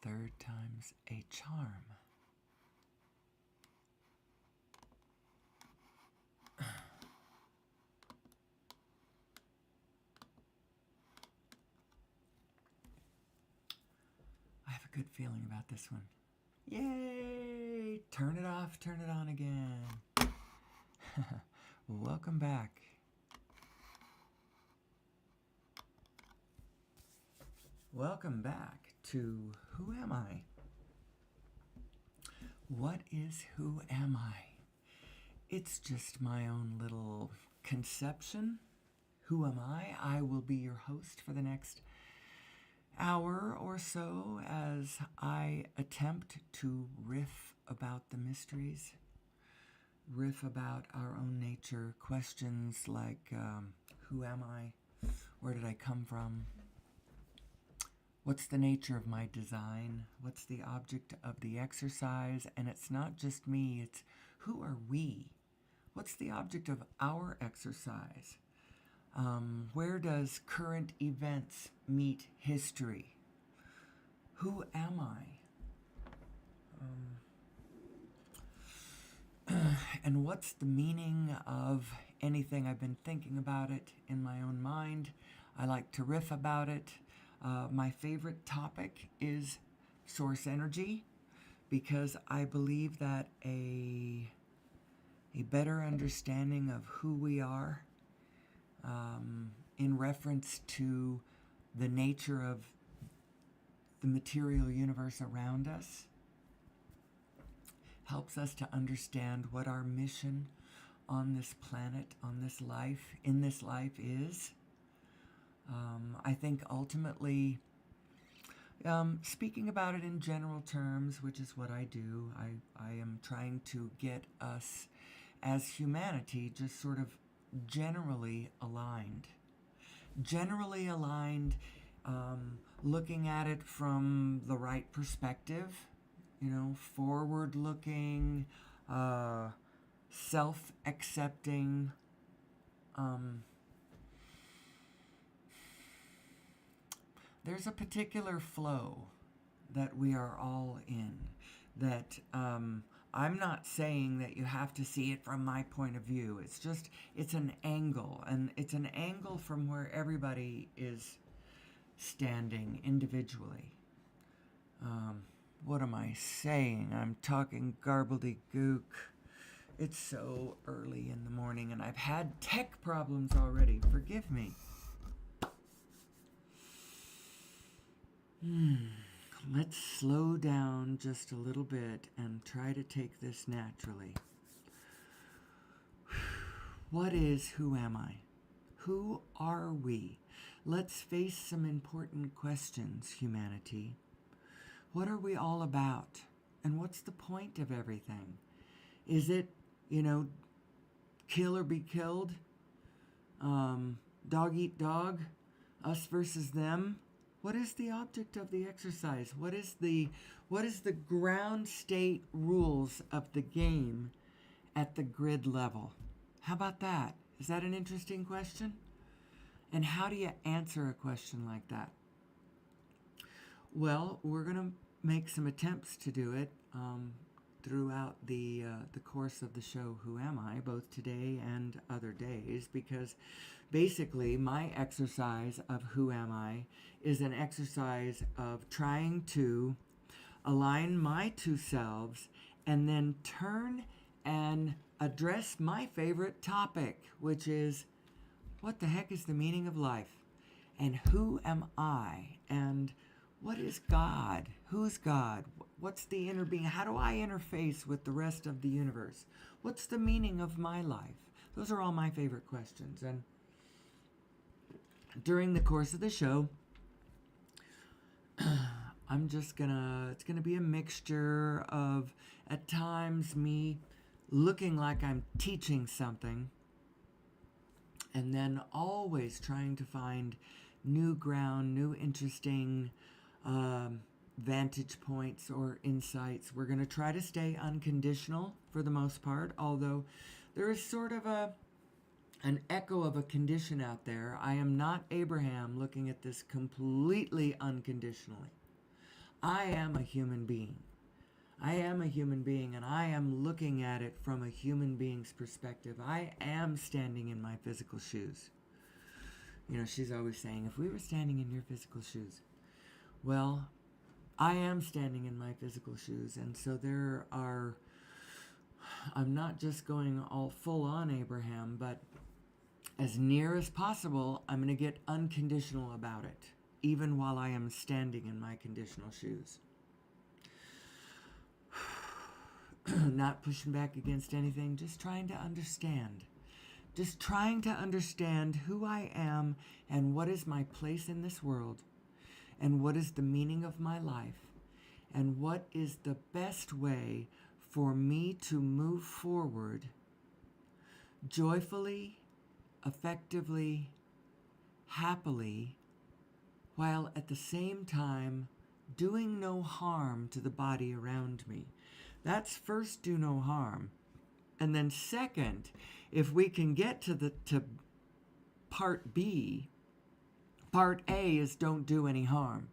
third time's a charm. I have a good feeling about this one. Yay! Turn it off, turn it on again. Welcome back. Welcome back to Who Am I? What is Who Am I? It's just my own little conception. Who am I? I will be your host for the next hour or so as I attempt to riff about the mysteries, riff about our own nature, questions like who am I? Where did I come from? What's the nature of my design? What's the object of the exercise? And it's not just me, it's who are we? What's the object of our exercise? Where does current events meet history? Who am I? And what's the meaning of anything? I've been thinking about it in my own mind. I like to riff about it. My favorite topic is source energy because I believe that a better understanding of who we are in reference to the nature of the material universe around us helps us to understand what our mission on this planet, on this life, in this life is. I think ultimately, speaking about it in general terms, which is what I do, I am trying to get us as humanity just sort of generally aligned. Generally aligned, looking at it from the right perspective, forward looking, self-accepting, there's a particular flow that we are all in that I'm not saying that you have to see it from my point of view. It's an angle, and it's an angle from where everybody is standing individually. What am I saying? I'm talking garbledy-gook. It's so early in the morning, and I've had tech problems already. Forgive me. Let's slow down just a little bit and try to take this naturally. What is who am I? Who are we? Let's face some important questions, humanity. What are we all about? And what's the point of everything? Is it, kill or be killed? Dog eat dog? Us versus them? What is the object of the exercise? What is the ground state rules of the game at the grid level? How about that? Is that an interesting question? And how do you answer a question like that? Well, we're going to make some attempts to do it throughout the course of the show Who Am I, both today and other days, because basically my exercise of Who Am I is an exercise of trying to align my two selves and then turn and address my favorite topic, which is what the heck is the meaning of life? And who am I? And what is God? Who's God? What's the inner being? How do I interface with the rest of the universe? What's the meaning of my life? Those are all my favorite questions. And during the course of the show, it's gonna be a mixture of, at times, me looking like I'm teaching something, and then always trying to find new ground, new interesting vantage points or insights. We're going to try to stay unconditional for the most part, although there is sort of an echo of a condition out there. I am not Abraham looking at this completely unconditionally. I am a human being. I am a human being, and I am looking at it from a human being's perspective. I am standing in my physical shoes. You know, she's always saying, if we were standing in your physical shoes. Well, I am standing in my physical shoes, and so I'm not just going all full on Abraham, but as near as possible, I'm going to get unconditional about it, even while I am standing in my conditional shoes. Not pushing back against anything, just trying to understand. Just trying to understand who I am and what is my place in this world, and what is the meaning of my life, and what is the best way for me to move forward joyfully, effectively, happily, while at the same time doing no harm to the body around me. That's first, do no harm. And then second, if we can get to part B, part A is don't do any harm.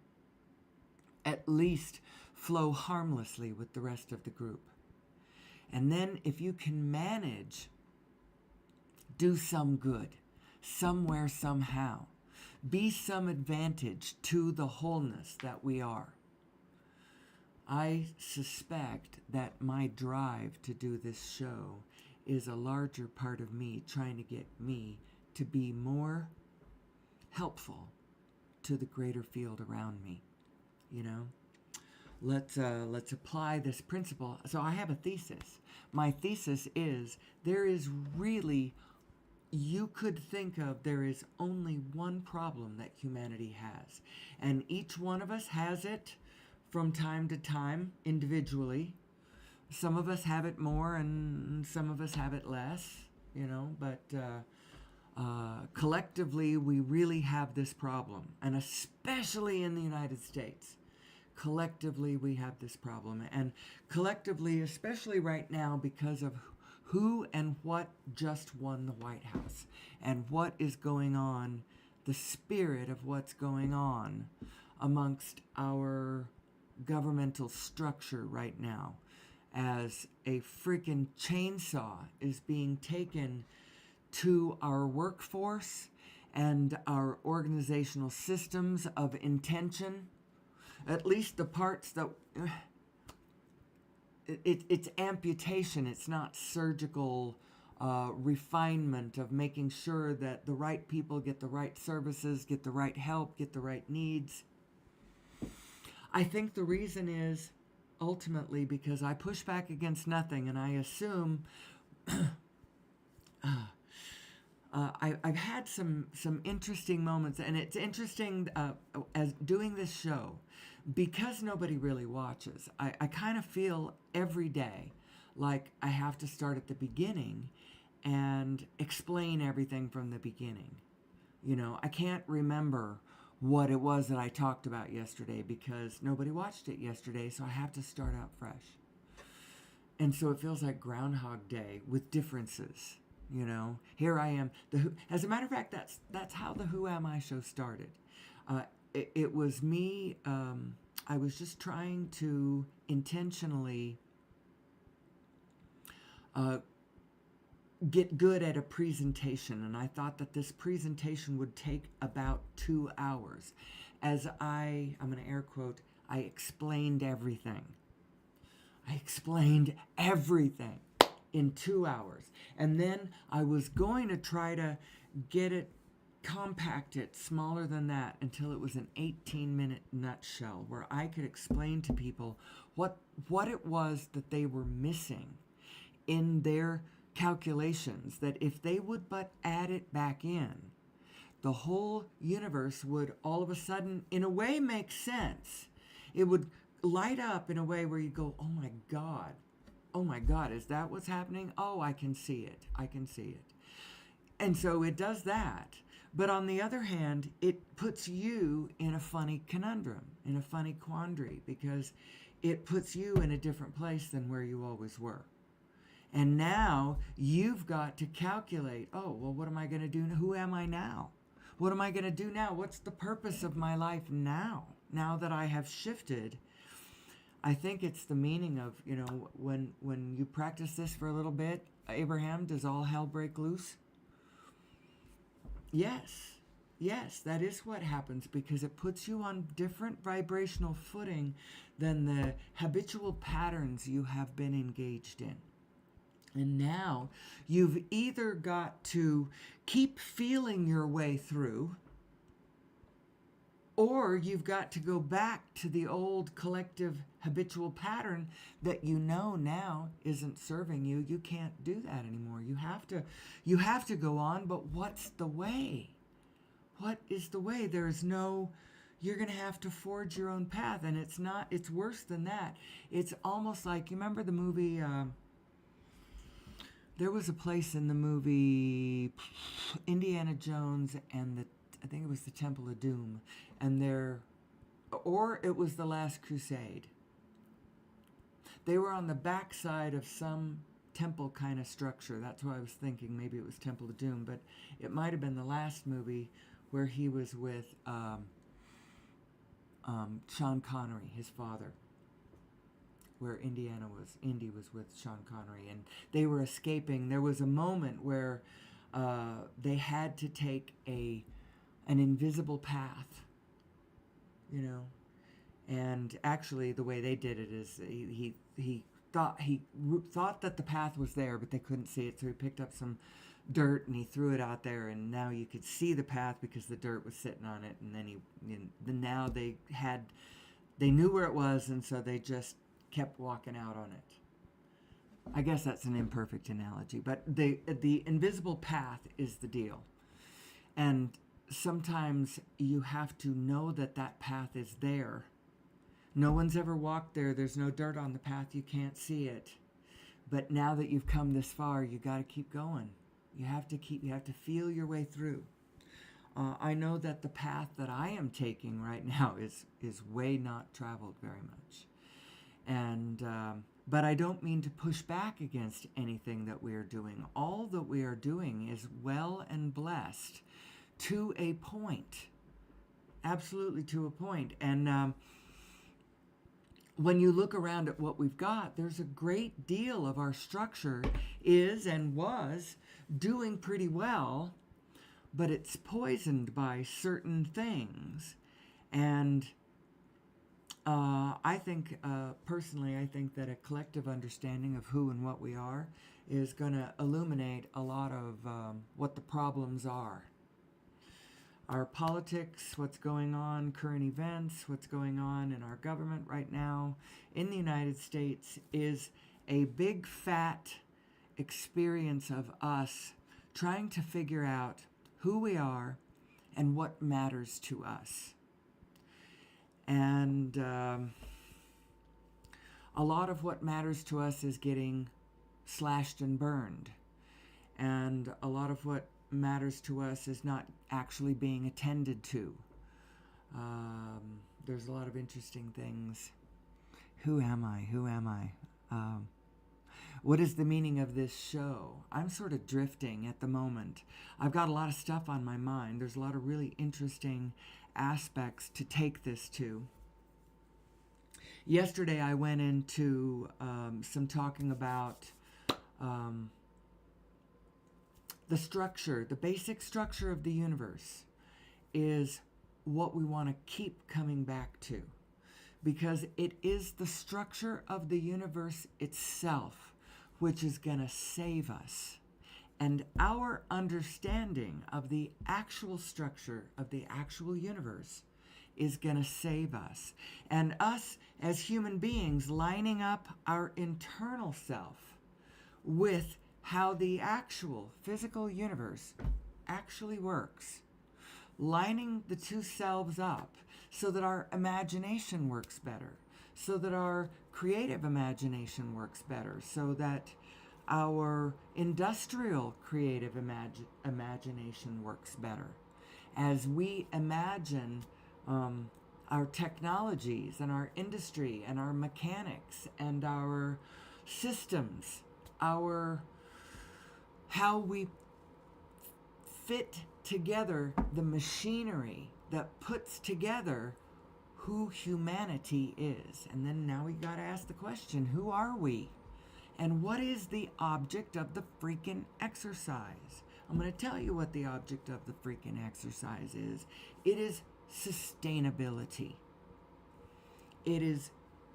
At least flow harmlessly with the rest of the group. And then if you can manage, do some good, somewhere, somehow. Be some advantage to the wholeness that we are. I suspect that my drive to do this show is a larger part of me trying to get me to be more helpful to the greater field around me. You know, let's apply this principle. So I have a thesis. My thesis is there is only one problem that humanity has, and each one of us has it from time to time individually. Some of us have it more and some of us have it less, you know, but collectively we really have this problem, and especially in the United States. Collectively we have this problem, and collectively, especially right now, because of who and what just won the White House and what is going on, the spirit of what's going on amongst our governmental structure right now, as a freaking chainsaw is being taken to our workforce and our organizational systems of intention, at least the parts that it's amputation. It's not surgical refinement of making sure that the right people get the right services, get the right help, get the right needs. I think the reason is ultimately because I push back against nothing, and I assume I've had some interesting moments, and it's interesting as doing this show, because nobody really watches. I kind of feel every day like I have to start at the beginning and explain everything from the beginning. You know, I can't remember what it was that I talked about yesterday because nobody watched it yesterday, so I have to start out fresh. And so it feels like Groundhog Day with differences. You know, here I am. As a matter of fact, that's how the Who Am I show started. It was me. I was just trying to intentionally get good at a presentation, and I thought that this presentation would take about 2 hours. As I'm going to air quote, I explained everything. I explained everything in 2 hours. And then I was going to try to get it, compact it smaller than that until it was an 18-minute nutshell where I could explain to people what it was that they were missing in their calculations, that if they would but add it back in, the whole universe would all of a sudden, in a way, make sense. It would light up in a way where you go, oh my God, is that what's happening? Oh, I can see it. And so it does that. But on the other hand, it puts you in a funny conundrum, in a funny quandary, because it puts you in a different place than where you always were. And now you've got to calculate, oh, well, what am I going to do? Who am I now? What am I going to do now? What's the purpose of my life now? Now that I have shifted I think it's the meaning of, when you practice this for a little bit, Abraham, does all hell break loose? Yes. Yes, that is what happens, because it puts you on different vibrational footing than the habitual patterns you have been engaged in. And now you've either got to keep feeling your way through, or you've got to go back to the old collective habitual pattern that you know now isn't serving you. You can't do that anymore. You have to go on, but what's the way? What is the way? There's no, you're going to have to forge your own path. And it's worse than that. It's almost like, you remember the movie, there was a place in the movie Indiana Jones and I think it was the Temple of Doom, or it was the Last Crusade. They were on the backside of some temple kind of structure. That's why I was thinking maybe it was Temple of Doom, but it might have been the last movie where he was with Sean Connery, his father, where Indy was with Sean Connery, and they were escaping. There was a moment where they had to take an invisible path, and actually the way they did it is he thought that the path was there, but they couldn't see it, so he picked up some dirt and he threw it out there, and now you could see the path because the dirt was sitting on it, and then now they knew where it was, and so they just kept walking out on it. I guess that's an imperfect analogy, but the invisible path is the deal. And sometimes you have to know that path is there. No one's ever walked there. There's no dirt on the path. You can't see it. But now that you've come this far, you got to keep going. You have to feel your way through. I know that the path that I am taking right now is way not traveled very much. And but I don't mean to push back against anything that we are doing. All that we are doing is well and blessed to a point. Absolutely to a point. And when you look around at what we've got, there's a great deal of our structure is and was doing pretty well, but it's poisoned by certain things. And I think, personally, I think that a collective understanding of who and what we are is going to illuminate a lot of what the problems are. Our politics, what's going on, current events, what's going on in our government right now in the United States is a big fat experience of us trying to figure out who we are and what matters to us. And a lot of what matters to us is getting slashed and burned. And a lot of what matters to us is not actually being attended to. There's a lot of interesting things. Who am I? Who am I? What is the meaning of this show? I'm sort of drifting at the moment. I've got a lot of stuff on my mind. There's a lot of really interesting aspects to take this to. Yesterday I went into some talking about the structure, the basic structure of the universe is what we want to keep coming back to, because it is the structure of the universe itself which is going to save us. And our understanding of the actual structure of the actual universe is going to save us. And us as human beings lining up our internal self with how the actual physical universe actually works, lining the two selves up so that our imagination works better, so that our creative imagination works better, so that our industrial creative imagination works better. As we imagine our technologies and our industry and our mechanics and our systems, how we fit together the machinery that puts together who humanity is. And then now we got to ask the question, who are we? And what is the object of the freaking exercise? I'm going to tell you what the object of the freaking exercise is. It is sustainability. It is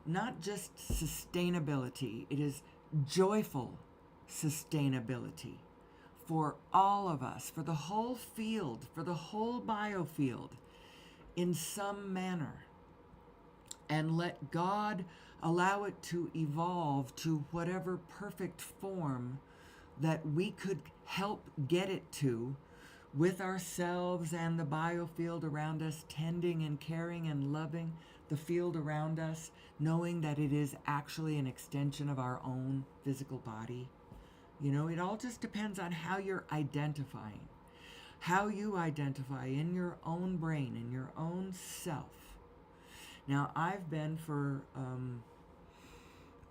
not just sustainability, it is joyful sustainability for all of us, for the whole field, for the whole biofield, in some manner. And let God allow it to evolve to whatever perfect form that we could help get it to, with ourselves and the biofield around us, tending and caring and loving the field around us, knowing that it is actually an extension of our own physical body. You know, it all just depends on how you're identifying, how you identify in your own brain, in your own self. Now, I've been for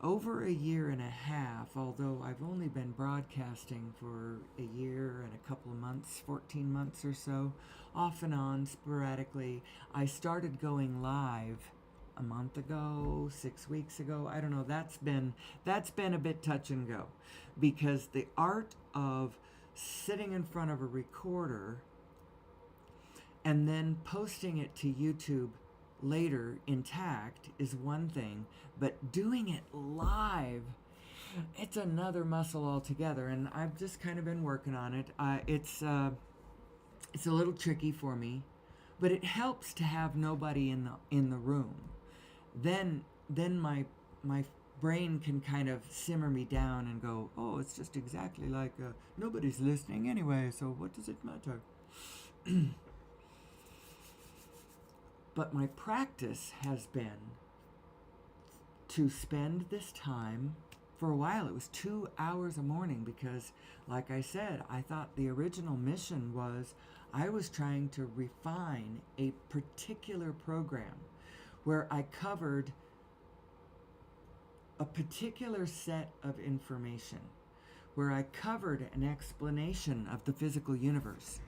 over a year and a half, although I've only been broadcasting for a year and a couple of months, 14 months or so, off and on, sporadically. I started going live a month ago, 6 weeks ago. I don't know. That's been a bit touch and go, because the art of sitting in front of a recorder and then posting it to YouTube later intact is one thing, but doing it live, it's another muscle altogether, and I've just kind of been working on it. It's a little tricky for me, but it helps to have nobody in the room. Then my brain can kind of simmer me down and go, oh, it's just exactly like nobody's listening anyway, so what does it matter? But my practice has been to spend this time. For a while, it was 2 hours a morning, because, like I said, I thought the original mission was I was trying to refine a particular program where I covered a particular set of information, where I covered an explanation of the physical universe,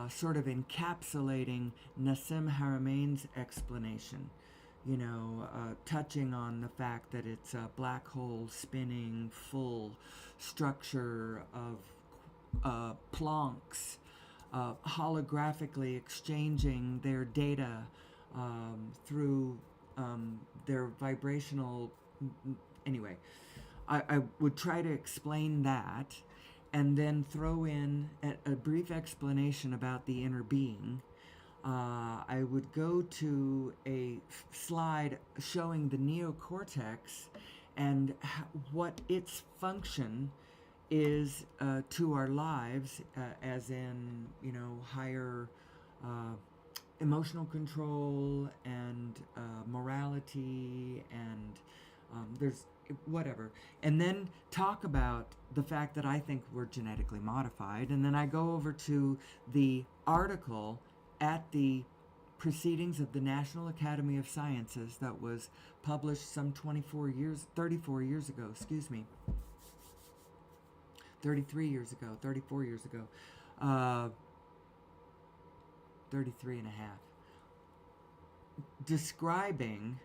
sort of encapsulating Nassim Harameyn's explanation, touching on the fact that it's a black hole spinning full structure of Plancks, holographically exchanging their data through their vibrational. Anyway, I would try to explain that, and then throw in a brief explanation about the inner being. I would go to a slide showing the neocortex and what its function is to our lives, as in, higher emotional control and morality, and there's whatever. And then talk about the fact that I think we're genetically modified. And then I go over to the article at the Proceedings of the National Academy of Sciences that was published some 34 years ago, 33 years ago, 34 years ago, 33 and a half, describing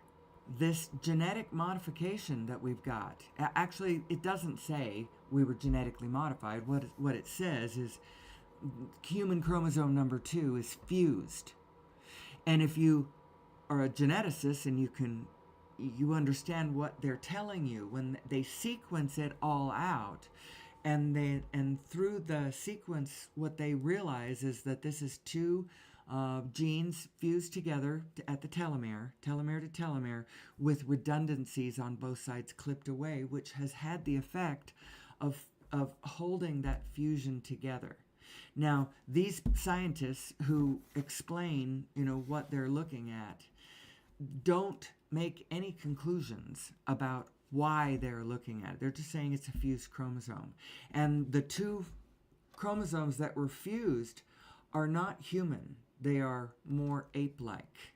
this genetic modification that we've got. Actually, it doesn't say we were genetically modified. What it says is human chromosome number 2 is fused. And if you are a geneticist and you understand what they're telling you when they sequence it all out, and through the sequence, what they realize is that this is two genes fused together at the telomere to telomere, with redundancies on both sides clipped away, which has had the effect of holding that fusion together. Now, these scientists who explain, what they're looking at, don't make any conclusions about why they're looking at it. They're just saying it's a fused chromosome. And the two chromosomes that were fused are not human. They are more ape-like.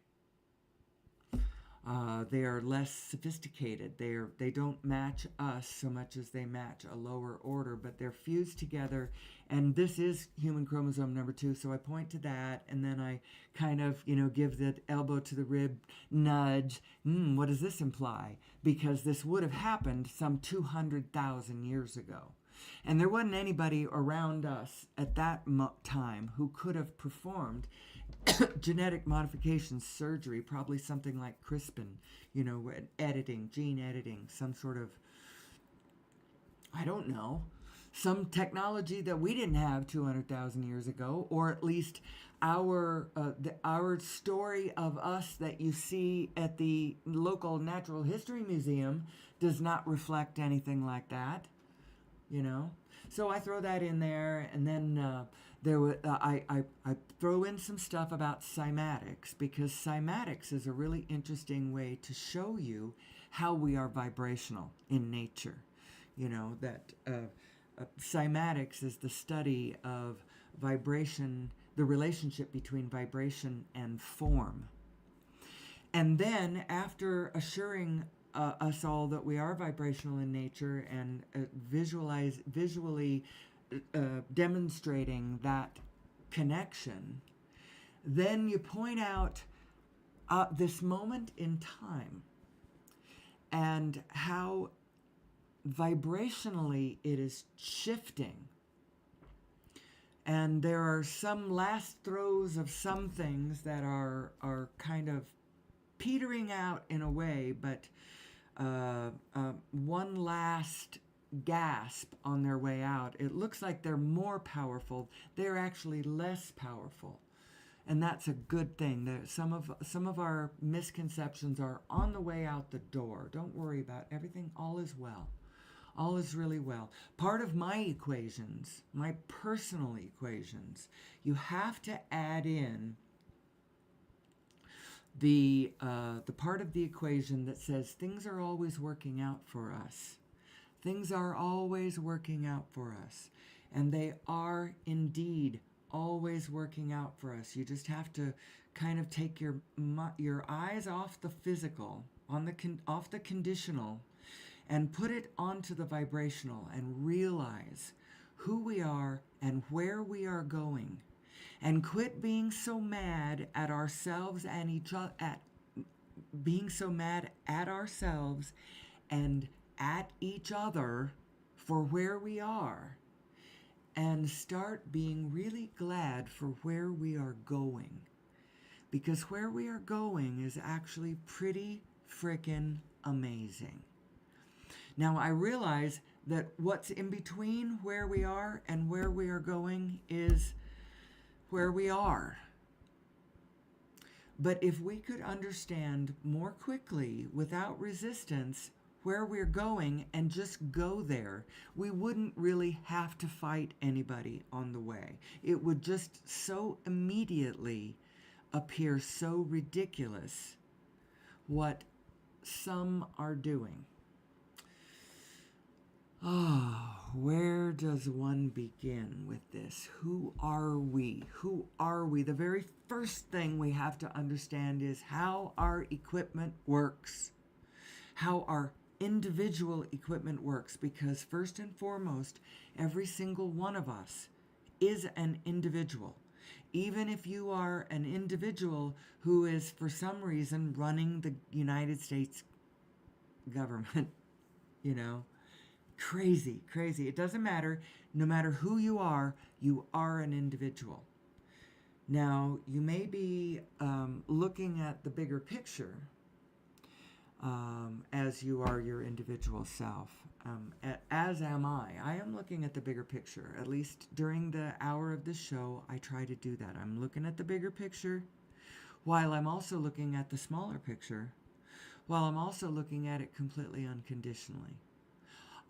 They are less sophisticated. They don't match us so much as they match a lower order, but they're fused together. And this is human chromosome number 2, so I point to that, and then I kind of, give the elbow to the rib nudge. What does this imply? Because this would have happened some 200,000 years ago. And there wasn't anybody around us at that time who could have performed genetic modification surgery, probably something like CRISPR, editing, gene editing, some sort of, I don't know, some technology that we didn't have 200,000 years ago, or at least our story of us that you see at the local Natural History Museum does not reflect anything like that, So I throw that in there, and then I throw in some stuff about cymatics, because cymatics is a really interesting way to show you how we are vibrational in nature. That cymatics is the study of vibration, the relationship between vibration and form. And then, after assuring us all that we are vibrational in nature and visually demonstrating that connection, then you point out this moment in time and how vibrationally it is shifting. And there are some last throes of some things that are kind of petering out in a way, but one last gasp on their way out. It looks like they're more powerful. They're actually less powerful. And that's a good thing. Some of our misconceptions are on the way out the door. Don't worry about everything. All is well. All is really well. Part of my equations, my personal equations, you have to add in the part of the equation that says things are always working out for us. Things are always working out for us. And they are indeed always working out for us. You just have to kind of take your eyes off the physical, off the conditional, and put it onto the vibrational, and realize who we are and where we are going. And quit being so mad at ourselves and being so mad at ourselves and at each other for where we are, and start being really glad for where we are going. Because where we are going is actually pretty frickin' amazing. Now, I realize that what's in between where we are and where we are going is where we are. But if we could understand more quickly, without resistance, where we're going and just go there, we wouldn't really have to fight anybody on the way. It would just so immediately appear so ridiculous what some are doing. Where does one begin with this? Who are we? Who are we? The very first thing we have to understand is how our equipment works, how our individual equipment works, because first and foremost, every single one of us is an individual. Even if you are an individual who is for some reason running the United States government, crazy. It doesn't matter. No matter who you are an individual. Now, you may be looking at the bigger picture as you are your individual self. As am I. I am looking at the bigger picture. At least during the hour of the show, I try to do that. I'm looking at the bigger picture while I'm also looking at the smaller picture, while I'm also looking at it completely unconditionally.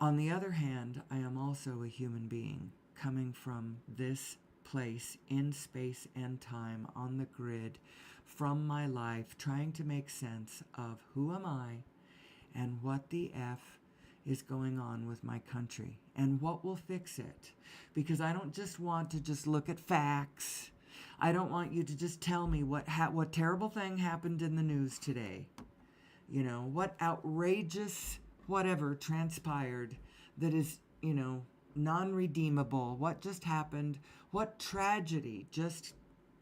On the other hand, I am also a human being coming from this place in space and time on the grid from my life, trying to make sense of who am I and what the F is going on with my country and what will fix it. Because I don't just want to just look at facts. I don't want you to just tell me what terrible thing happened in the news today. what outrageous whatever transpired that is, non-redeemable, what just happened, what tragedy, just,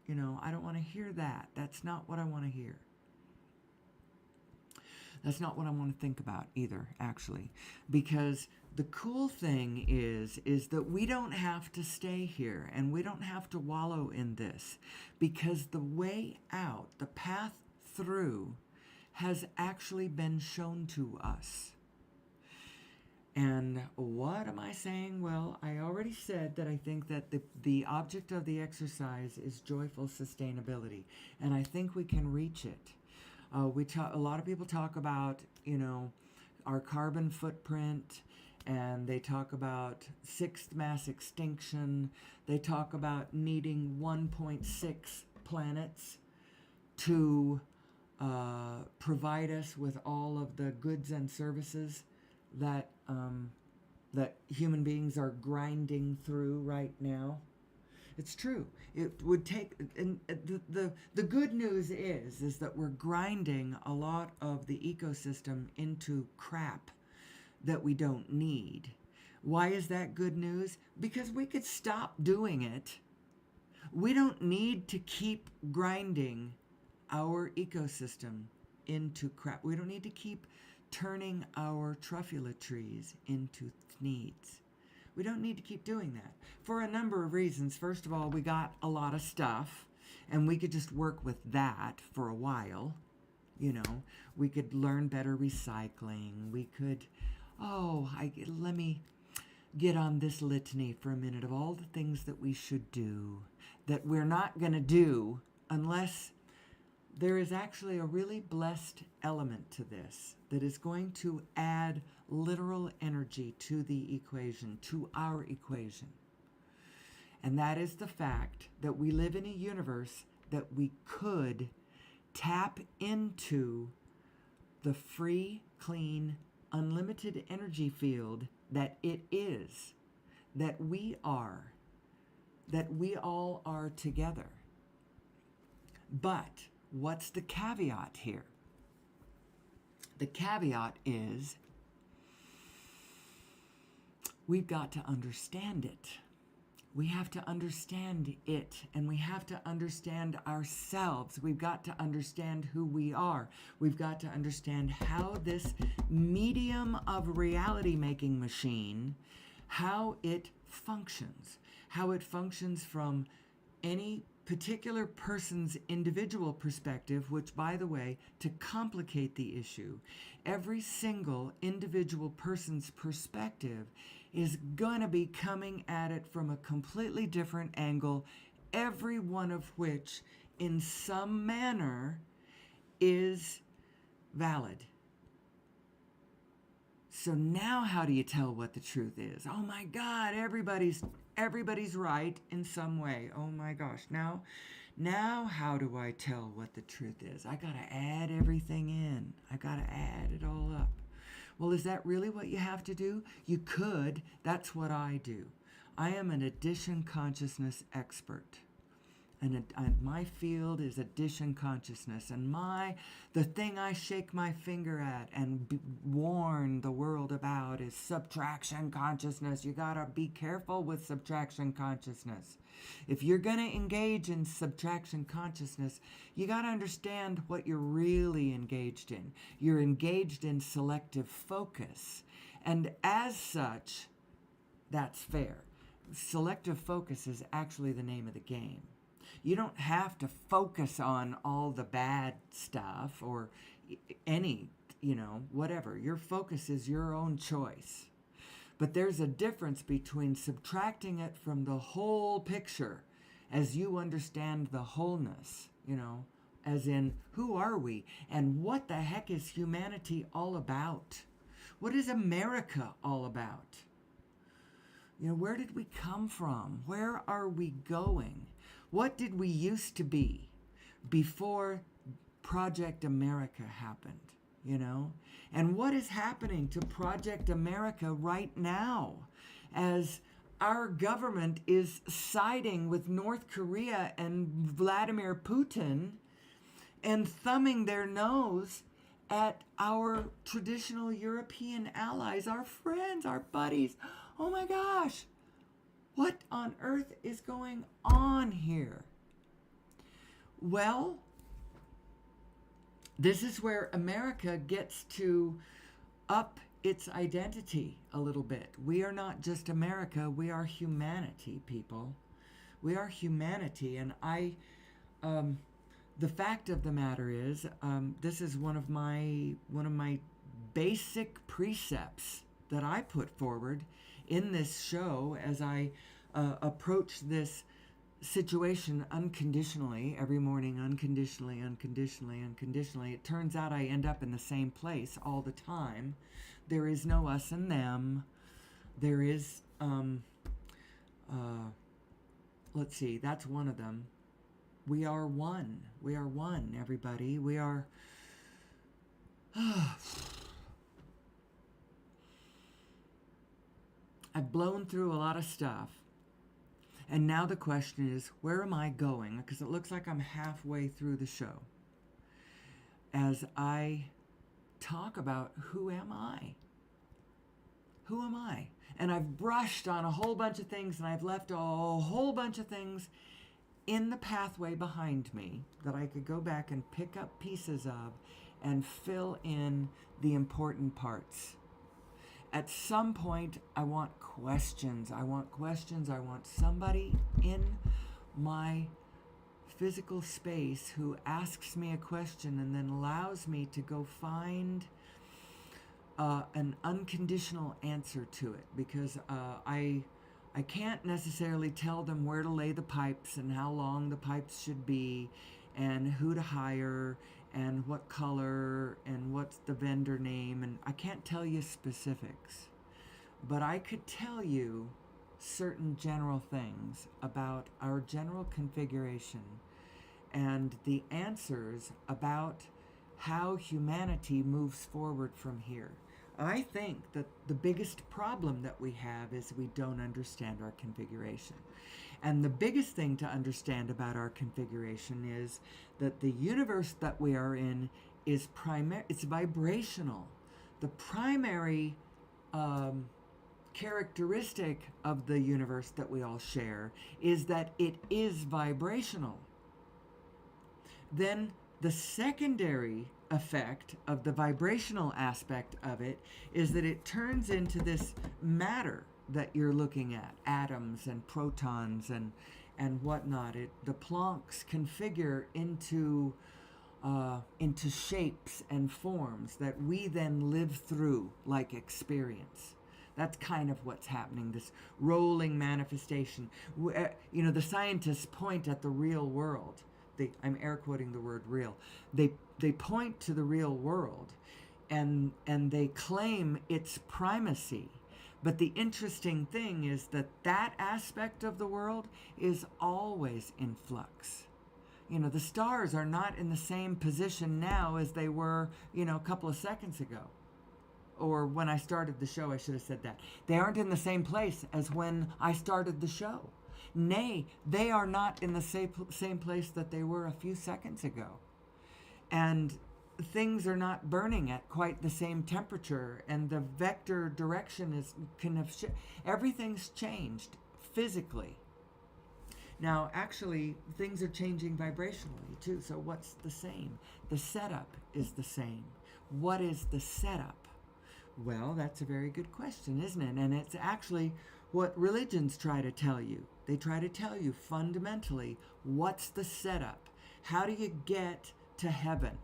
I don't want to hear that. That's not what I want to hear. That's not what I want to think about either, actually. Because the cool thing is that we don't have to stay here and we don't have to wallow in this, because the way out, the path through, has actually been shown to us. And what am I saying? Well, I already said that I think that the object of the exercise is joyful sustainability, and I think we can reach it. A lot of people talk about, our carbon footprint, and they talk about sixth mass extinction. They talk about needing 1.6 planets to provide us with all of the goods and services that that human beings are grinding through right now. It's true. It would take, and the good news is that we're grinding a lot of the ecosystem into crap that we don't need. Why is that good news? Because we could stop doing it. We don't need to keep grinding our ecosystem into crap. We don't need to keep turning our truffula trees into thneeds. We don't need to keep doing that for a number of reasons. First of all, we got a lot of stuff, and we could just work with that for a while. We could learn better recycling. We could, let me get on this litany for a minute of all the things that we should do that we're not going to do unless there is actually a really blessed element to this that is going to add literal energy to the equation, to our equation. And that is the fact that we live in a universe that we could tap into the free, clean, unlimited energy field that it is, that we all are together. But what's the caveat here? The caveat is we've got to understand it. We have to understand it, and we have to understand ourselves. We've got to understand who we are. We've got to understand how this medium of reality-making machine, how it functions from any particular person's individual perspective, which, by the way, to complicate the issue, every single individual person's perspective is going to be coming at it from a completely different angle, every one of which, in some manner, is valid. So now how do you tell what the truth is? Oh my God, everybody's right in some way. Oh my gosh. Now how do I tell what the truth is? I got to add everything in. I got to add it all up. Well, is that really what you have to do? You could. That's what I do. I am an addition consciousness expert. And my field is addition consciousness. And the thing I shake my finger at and warn the world about is subtraction consciousness. You gotta be careful with subtraction consciousness. If you're gonna engage in subtraction consciousness, you gotta understand what you're really engaged in. You're engaged in selective focus. And as such, that's fair. Selective focus is actually the name of the game. You don't have to focus on all the bad stuff or any, whatever. Your focus is your own choice. But there's a difference between subtracting it from the whole picture as you understand the wholeness, as in, who are we? And what the heck is humanity all about? What is America all about? Where did we come from? Where are we going? What did we used to be before Project America happened, And what is happening to Project America right now as our government is siding with North Korea and Vladimir Putin and thumbing their nose at our traditional European allies, our friends, our buddies. Oh my gosh, what on earth is going on here? Well, this is where America gets to up its identity a little bit. We are not just America, we are humanity, people. We are humanity, and the fact of the matter is, this is one of my basic precepts that I put forward in this show as I approach this situation unconditionally every morning, unconditionally, unconditionally, unconditionally. It turns out I end up in the same place all the time. There is no us and them. There is, let's see, that's one of them. We are one. We are one, everybody. We are. I've blown through a lot of stuff. And now the question is, where am I going? Because it looks like I'm halfway through the show. As I talk about who am I? Who am I? And I've brushed on a whole bunch of things, and I've left a whole bunch of things in the pathway behind me that I could go back and pick up pieces of and fill in the important parts. At some point, I want questions. I want questions. I want somebody in my physical space who asks me a question and then allows me to go find an unconditional answer to it, because I can't necessarily tell them where to lay the pipes and how long the pipes should be and who to hire and what color and what's the vendor name, and I can't tell you specifics. But I could tell you certain general things about our general configuration and the answers about how humanity moves forward from here. I think that the biggest problem that we have is we don't understand our configuration. And the biggest thing to understand about our configuration is that the universe that we are in is it's vibrational. The primary characteristic of the universe that we all share is that it is vibrational. Then the secondary effect of the vibrational aspect of it is that it turns into this matter that you're looking at, atoms and protons and whatnot. The Plancks configure into shapes and forms that we then live through like experience. That's kind of what's happening, this rolling manifestation. The scientists point at the real world. I'm air quoting the word real. They point to the real world and they claim its primacy. But the interesting thing is that aspect of the world is always in flux. The stars are not in the same position now as they were, a couple of seconds ago. Or when I started the show, I should have said that. They aren't in the same place as when I started the show. Nay, they are not in the same place that they were a few seconds ago. And things are not burning at quite the same temperature, and the vector direction is everything's changed physically. Now, actually, things are changing vibrationally too. So what's the same? The setup is the same. What is the setup? Well, that's a very good question, isn't it? And it's actually what religions try to tell you. They try to tell you fundamentally, what's the setup? How do you get to heaven?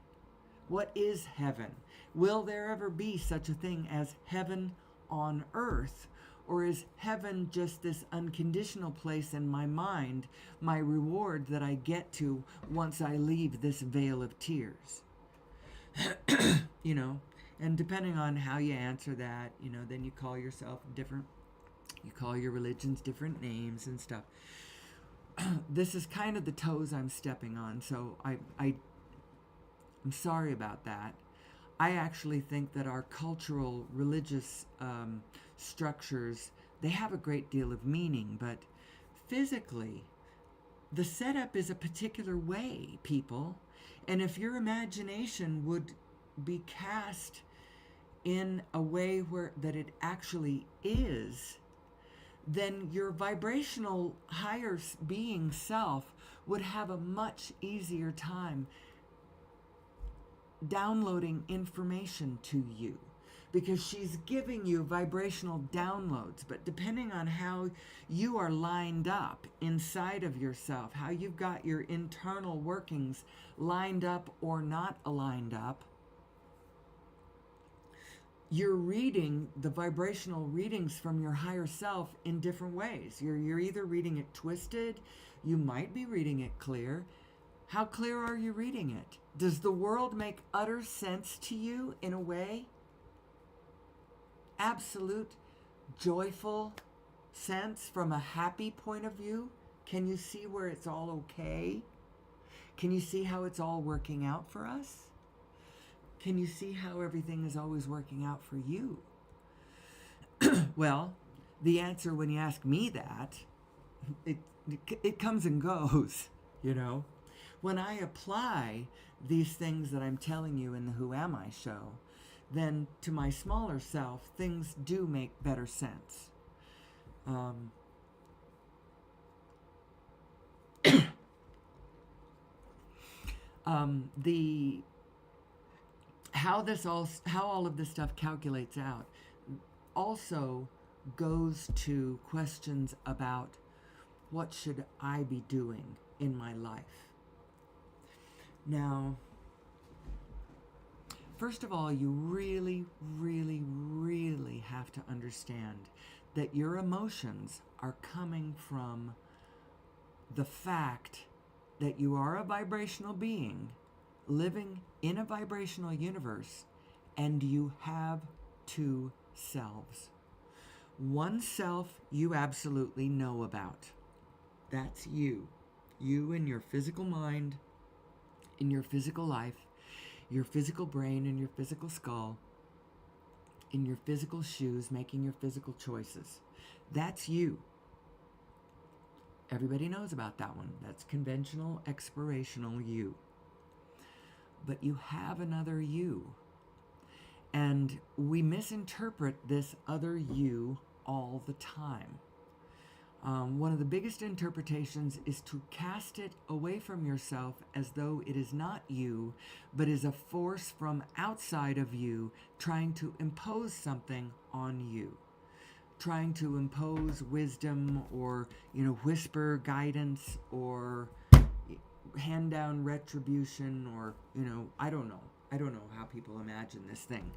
What is heaven? Will there ever be such a thing as heaven on earth? Or is heaven just this unconditional place in my mind, my reward that I get to once I leave this vale of tears? And depending on how you answer that, then you call yourself you call your religions different names and stuff. This is kind of the toes I'm stepping on, so I'm sorry about that. I actually think that our cultural, religious structures, they have a great deal of meaning, but physically, the setup is a particular way, people. And if your imagination would be cast in a way where that it actually is, then your vibrational higher being self would have a much easier time downloading information to you, because she's giving you vibrational downloads. But depending on how you are lined up inside of yourself, how you've got your internal workings lined up or not aligned up, you're reading the vibrational readings from your higher self in different ways. You're either reading it twisted, you might be reading it clear. How clear are you reading it? Does the world make utter sense to you in a way? Absolute, joyful sense from a happy point of view? Can you see where it's all okay? Can you see how it's all working out for us? Can you see how everything is always working out for you? Well, the answer when you ask me that, it comes and goes, you know. When I apply these things that I'm telling you in the Who Am I show, then to my smaller self, things do make better sense. How all of this stuff calculates out also goes to questions about what should I be doing in my life. Now, first of all, you really, really, really have to understand that your emotions are coming from the fact that you are a vibrational being living in a vibrational universe, and you have two selves. One self you absolutely know about. That's you. You in your physical mind, in your physical life, your physical brain and your physical skull, in your physical shoes, making your physical choices. That's you. Everybody knows about that one. That's conventional, expirational you. But you have another you. And we misinterpret this other you all the time. One of the biggest interpretations is to cast it away from yourself as though it is not you, but is a force from outside of you trying to impose something on you. Trying to impose wisdom or, whisper guidance or hand down retribution or, I don't know. I don't know how people imagine this thing.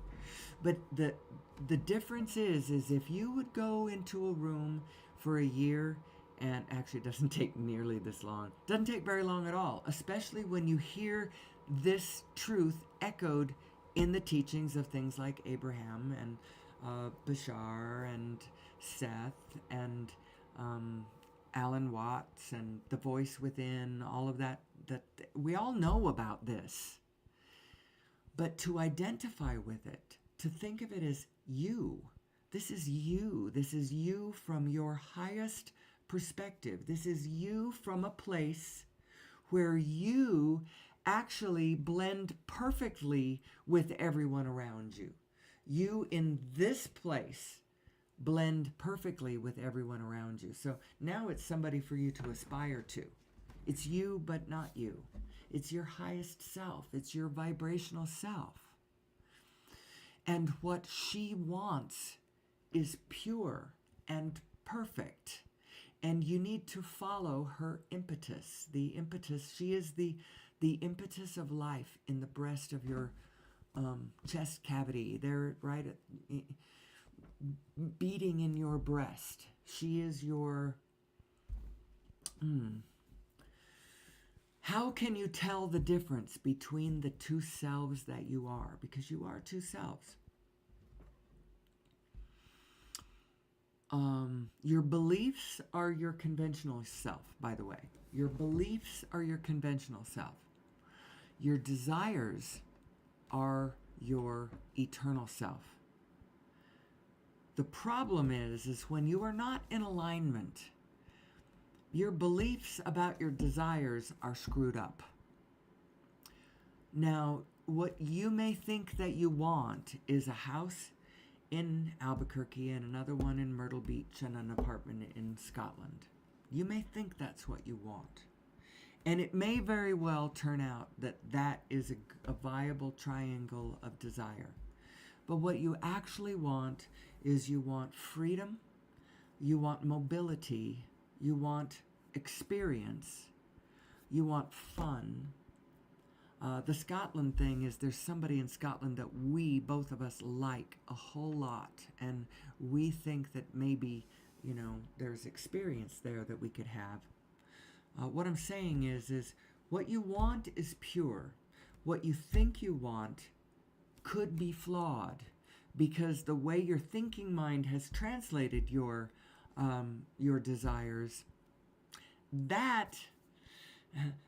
But the difference is if you would go into a room for a year, and actually it doesn't take nearly this long. It doesn't take very long at all, especially when you hear this truth echoed in the teachings of things like Abraham and Bashar and Seth and Alan Watts and The Voice Within, all of that we all know about this. But to identify with it, to think of it as you, this is you. This is you from your highest perspective. This is you from a place where you actually blend perfectly with everyone around you. You in this place blend perfectly with everyone around you. So now it's somebody for you to aspire to. It's you, but not you. It's your highest self. It's your vibrational self. And what she wants is pure and perfect. And you need to follow her impetus. The impetus, she is the impetus of life in the breast of your chest cavity. They're right at, beating in your breast. She is your... How can you tell the difference between the two selves that you are? Because you are two selves. Your beliefs are your conventional self, by the way. Your beliefs are your conventional self. Your desires are your eternal self. The problem is when you are not in alignment, your beliefs about your desires are screwed up. Now, what you may think that you want is a house in Albuquerque and another one in Myrtle Beach and an apartment in Scotland. You may think that's what you want. And it may very well turn out that that is a viable triangle of desire. But what you actually want is you want freedom, you want mobility, you want experience, you want fun. The Scotland thing is there's somebody in Scotland that we, both of us, like a whole lot. And we think that maybe, there's experience there that we could have. What I'm saying is what you want is pure. What you think you want could be flawed because the way your thinking mind has translated your desires, that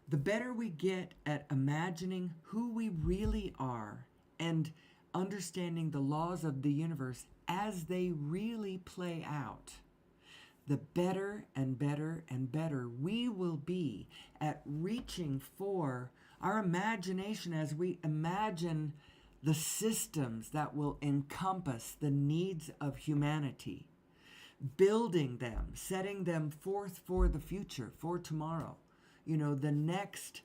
the better we get at imagining who we really are and understanding the laws of the universe as they really play out, the better and better and better we will be at reaching for our imagination as we imagine the systems that will encompass the needs of humanity, building them, setting them forth for the future, for tomorrow. The next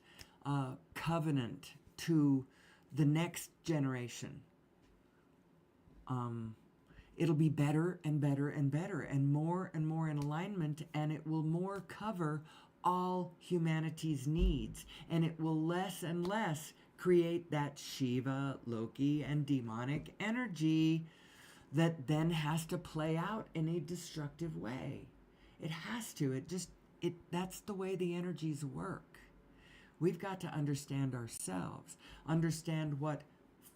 covenant to the next generation. It'll be better and better and better and more in alignment, and it will more cover all humanity's needs, and it will less and less create that Shiva, Loki, and demonic energy that then has to play out in a destructive way. It has to. That's the way the energies work. We've got to understand ourselves, understand what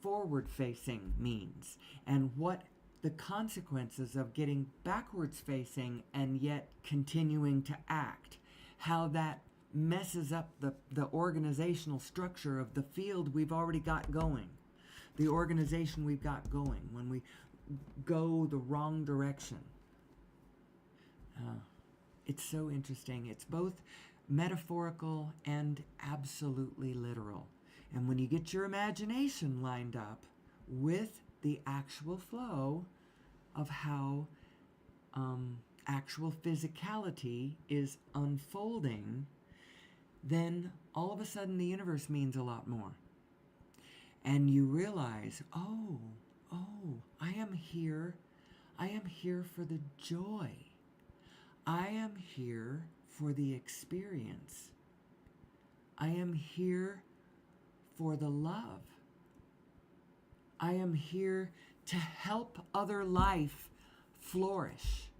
forward-facing means, and what the consequences of getting backwards facing and yet continuing to act, how that messes up the organizational structure of the field we've already got going, the organization we've got going when we go the wrong direction. It's so interesting. It's both metaphorical and absolutely literal. And when you get your imagination lined up with the actual flow of how actual physicality is unfolding, then all of a sudden the universe means a lot more. And you realize, oh, I am here for the joy. I am here for the experience. I am here for the love. I am here to help other life flourish.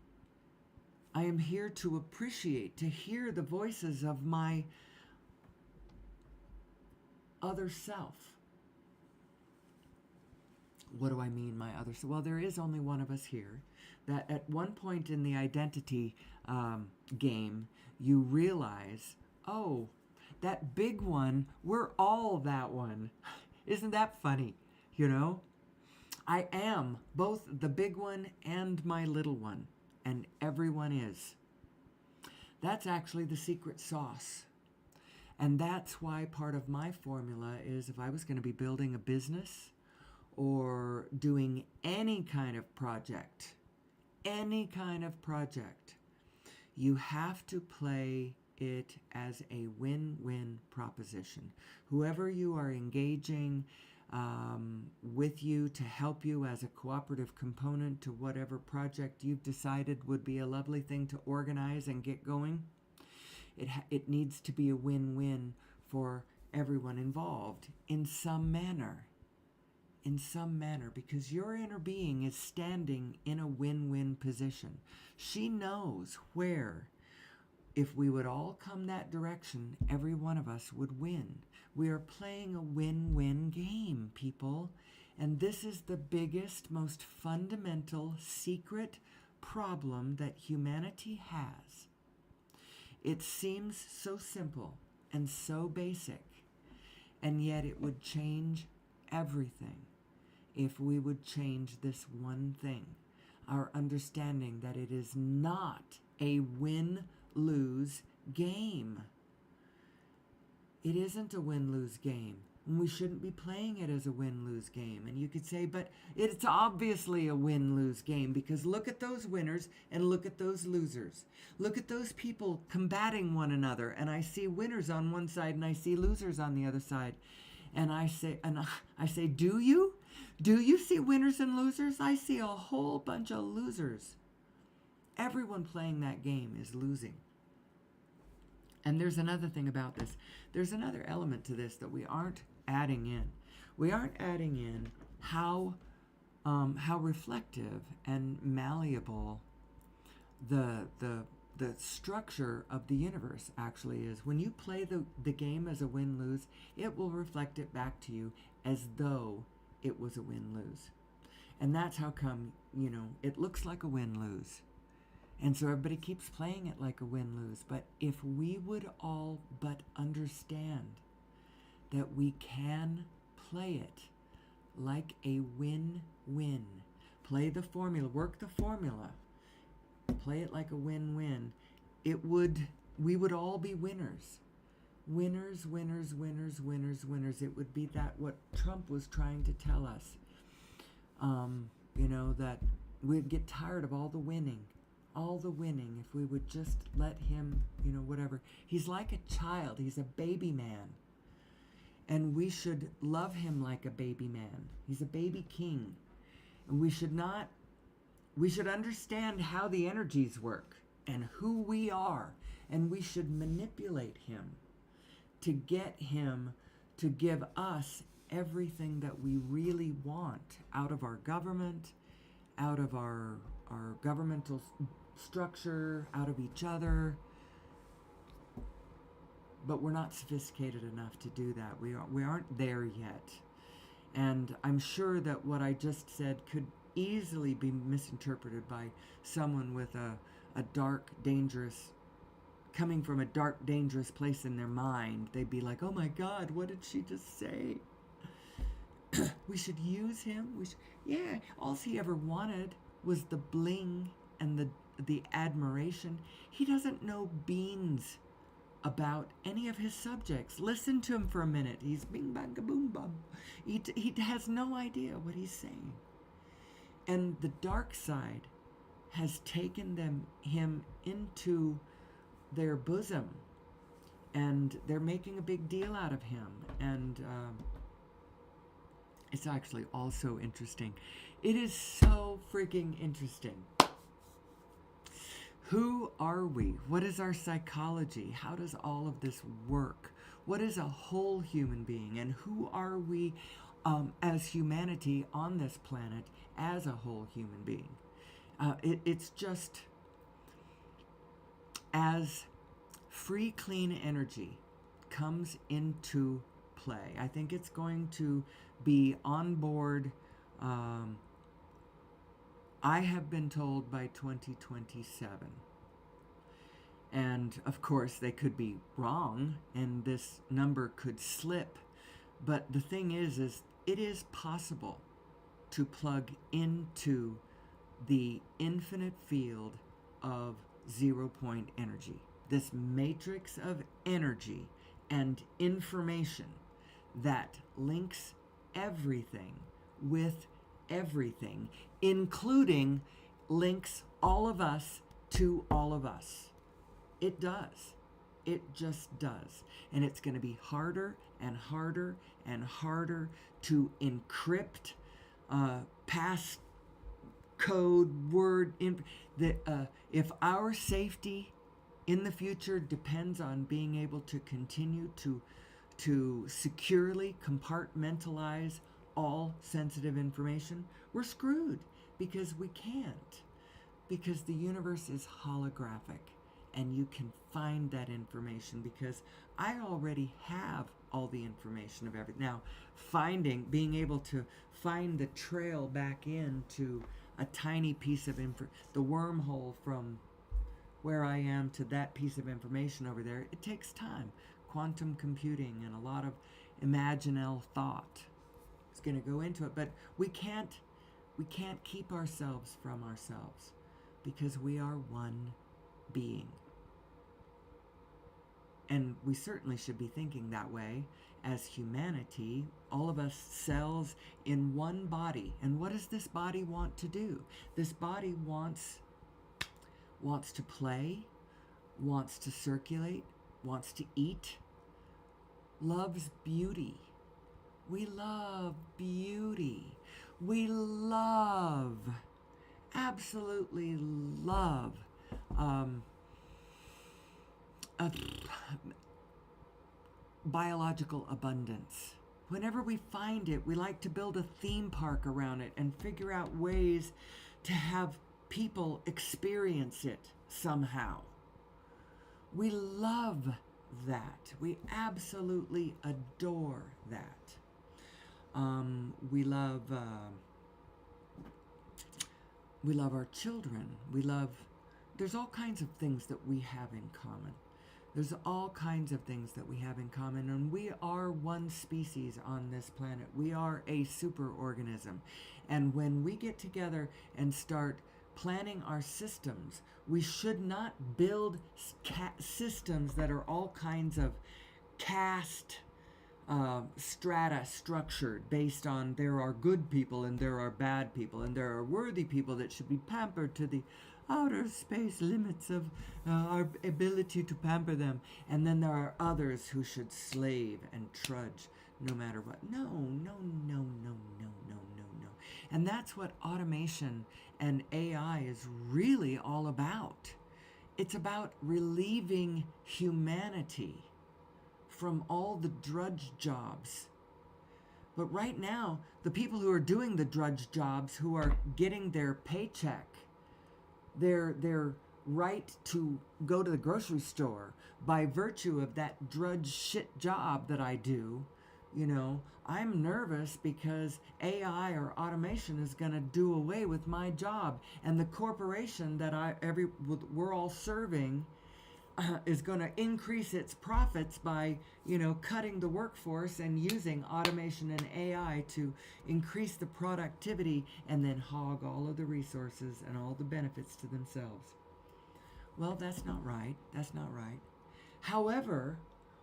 I am here to appreciate, to hear the voices of my other self. What do I mean, my other self? Well, there is only one of us here. That at one point in the identity game, you realize, oh, that big one, we're all that one. Isn't that funny? I am both the big one and my little one, and everyone is. That's actually the secret sauce. And that's why part of my formula is if I was going to be building a business or doing any kind of project, you have to play it as a win-win proposition. Whoever you are engaging with you to help you as a cooperative component to whatever project you've decided would be a lovely thing to organize and get going, it needs to be a win-win for everyone involved in some manner, because your inner being is standing in a win-win position. She knows where, if we would all come that direction, every one of us would win. We are playing a win-win game, people. And this is the biggest, most fundamental, secret problem that humanity has. It seems so simple and so basic, and yet it would change everything if we would change this one thing, our understanding that it is not a win-lose game. It isn't a win-lose game. And we shouldn't be playing it as a win-lose game. And you could say, but it's obviously a win-lose game, because look at those winners and look at those losers. Look at those people combating one another. And I see winners on one side and I see losers on the other side. And I say, do you? Do you see winners and losers? I see a whole bunch of losers. Everyone playing that game is losing. And there's another thing about this. There's another element to this that we aren't adding in. We aren't adding in how reflective and malleable the structure of the universe actually is. When you play the game as a win-lose, it will reflect it back to you as though it was a win-lose. And that's how come, it looks like a win-lose. And so everybody keeps playing it like a win-lose. But if we would all but understand that we can play it like a win-win, play the formula, work the formula, play it like a win-win, we would all be winners. Winners, winners, winners, winners, winners. It would be that what Trump was trying to tell us. That we'd get tired of all the winning if we would just let him, whatever. He's like a child. He's a baby man. And we should love him like a baby man. He's a baby king. And we should understand how the energies work and who we are. And we should manipulate him to get him to give us everything that we really want out of our government, out of our governmental structure, out of each other. But we're not sophisticated enough to do that. We aren't there yet. And I'm sure that what I just said could easily be misinterpreted by someone with a dark, dangerous, coming from a dark, dangerous place in their mind. They'd be like, oh my God, what did she just say? We should use him. All he ever wanted was the bling and the admiration. He doesn't know beans about any of his subjects. Listen to him for a minute. He's bing bang boom bum. He has no idea what he's saying. And the dark side has taken him into their bosom, and they're making a big deal out of him. And it's actually also interesting. It is so freaking interesting. Who are we? What is our psychology? How does all of this work? What is a whole human being? And who are we as humanity on this planet as a whole human being? It's just, as free, clean energy comes into play, I think it's going to be on board. I have been told by 2027. And of course, they could be wrong, and this number could slip. But the thing is it is possible to plug into the infinite field of 0-point energy, this matrix of energy and information that links everything with everything, including links all of us to all of us. It does. It just does. And it's going to be harder and harder and harder to encrypt pass code word. If our safety in the future depends on being able to continue to securely compartmentalize all sensitive information, we're screwed, because we can't. Because the universe is holographic, and you can find that information, because I already have all the information of everything. Now, being able to find the trail back into a tiny piece of the wormhole from where I am to that piece of information over there, it takes time. Quantum computing and a lot of imaginal thought is going to go into it, but we can't keep ourselves from ourselves, because we are one being. And we certainly should be thinking that way. as humanity, all of us cells in one body. And what does this body want to do? This body wants to play, wants to circulate, wants to eat, loves beauty. We love beauty. We love, absolutely love, biological abundance. Whenever we find it, we like to build a theme park around it and figure out ways to have people experience it somehow. We love that. We absolutely adore that. We love our children. There's all kinds of things that we have in common. There's all kinds of things that we have in common, and we are one species on this planet. We are a superorganism. And when we get together and start planning our systems, we should not build systems that are all kinds of caste strata structured based on there are good people and there are bad people and there are worthy people that should be pampered to the outer space limits of our ability to pamper them, and then there are others who should slave and trudge no matter what. No. And that's what automation and AI is really all about. It's about relieving humanity from all the drudge jobs. But right now, the people who are doing the drudge jobs, who are getting their paycheck, their right to go to the grocery store by virtue of that drudge shit job that I do, I'm nervous because AI or automation is going to do away with my job, and the corporation that we're all serving is going to increase its profits by, cutting the workforce and using automation and AI to increase the productivity and then hog all of the resources and all the benefits to themselves. Well, that's not right. That's not right. However,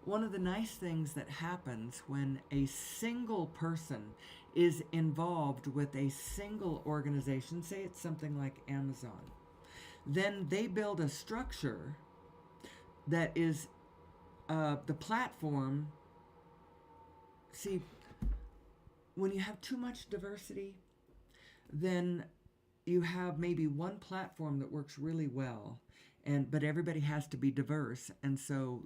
one of the nice things that happens when a single person is involved with a single organization, say it's something like Amazon, then they build a structure that is the platform. See, when you have too much diversity, then you have maybe one platform that works really well, but everybody has to be diverse, and so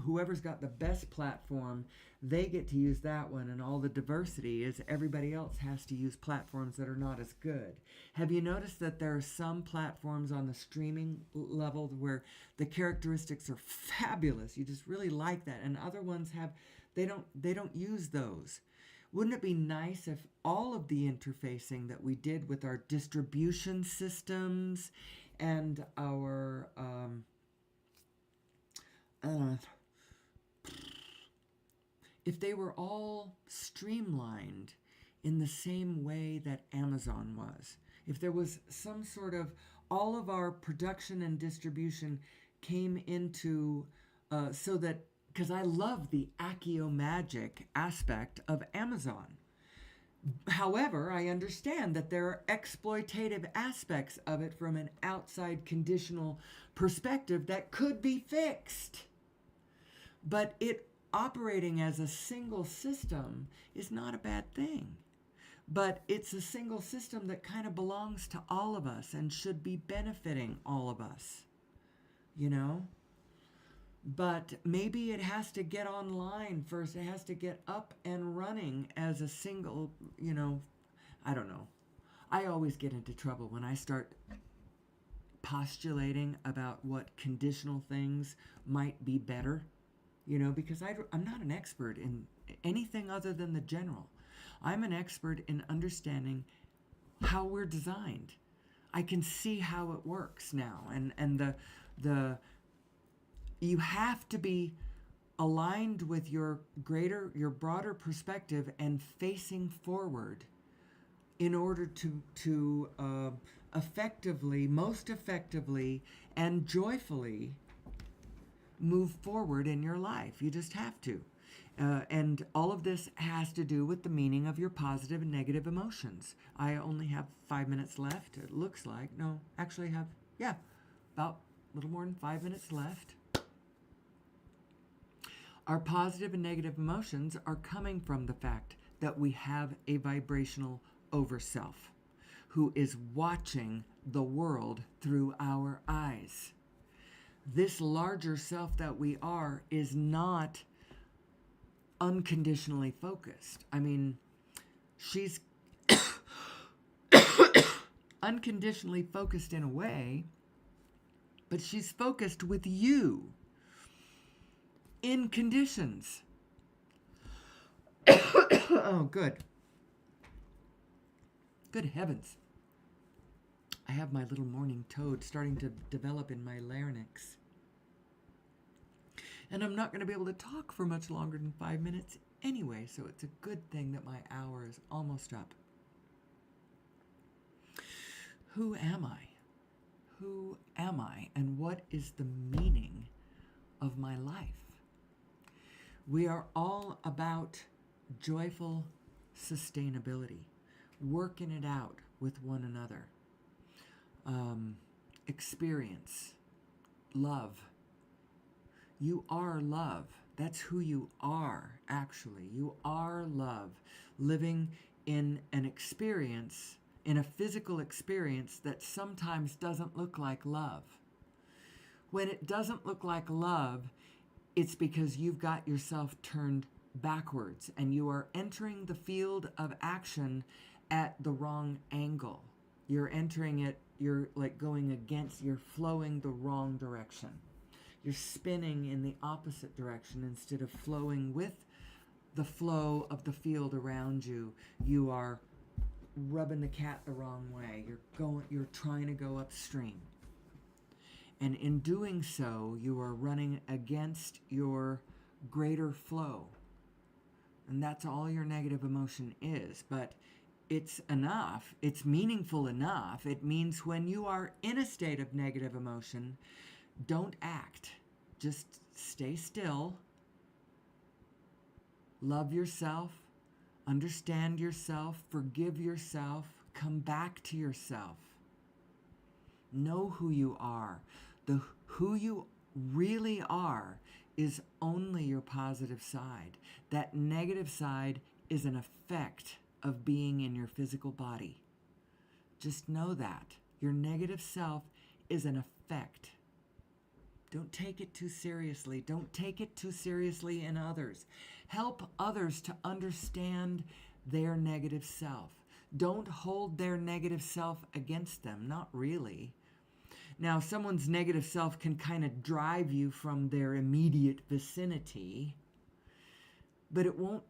whoever's got the best platform, they get to use that one, and all the diversity is everybody else has to use platforms that are not as good. Have you noticed that there are some platforms on the streaming level where the characteristics are fabulous? You just really like that, and other ones they don't use those. Wouldn't it be nice if all of the interfacing that we did with our distribution systems and our if they were all streamlined in the same way that Amazon was? If there was some sort of, all of our production and distribution came into, so that, because I love the Accio-magic aspect of Amazon. However, I understand that there are exploitative aspects of it from an outside conditional perspective that could be fixed. But it operating as a single system is not a bad thing. But it's a single system that kind of belongs to all of us and should be benefiting all of us. But maybe it has to get online first. It has to get up and running as a single, I don't know. I always get into trouble when I start postulating about what conditional things might be better, because I'm not an expert in anything other than the general. I'm an expert in understanding how we're designed. I can see how it works now, and you have to be aligned with your broader perspective and facing forward in order to most effectively and joyfully move forward in your life. You just have to. And all of this has to do with the meaning of your positive and negative emotions. I only have 5 minutes left, it looks like. No, actually I have, about a little more than 5 minutes left. Our positive and negative emotions are coming from the fact that we have a vibrational overself who is watching the world through our eyes. This larger self that we are is not unconditionally focused. I mean, she's unconditionally focused in a way, but she's focused with you in conditions. Oh, good. Good heavens. I have my little morning toad starting to develop in my larynx. And I'm not going to be able to talk for much longer than 5 minutes anyway, so it's a good thing that my hour is almost up. Who am I? Who am I? And what is the meaning of my life? We are all about joyful sustainability, working it out with one another. Experience, love. You are love. That's who you are, actually. You are love, living in an experience, in a physical experience that sometimes doesn't look like love. When it doesn't look like love, it's because you've got yourself turned backwards and you are entering the field of action at the wrong angle. You're entering it, you're like going against, you're flowing the wrong direction. You're spinning in the opposite direction instead of flowing with the flow of the field around you. You are rubbing the cat the wrong way. You're trying to go upstream. And in doing so, you are running against your greater flow. And that's all your negative emotion is. But it's enough. It's meaningful enough. It means when you are in a state of negative emotion, don't act. Just stay still. Love yourself. Understand yourself. Forgive yourself. Come back to yourself. Know who you are. Who you really are is only your positive side. That negative side is an effect of being in your physical body. Just know that. Your negative self is an effect. Don't take it too seriously. Don't take it too seriously in others. Help others to understand their negative self. Don't hold their negative self against them. Not really. Now, someone's negative self can kind of drive you from their immediate vicinity, but it won't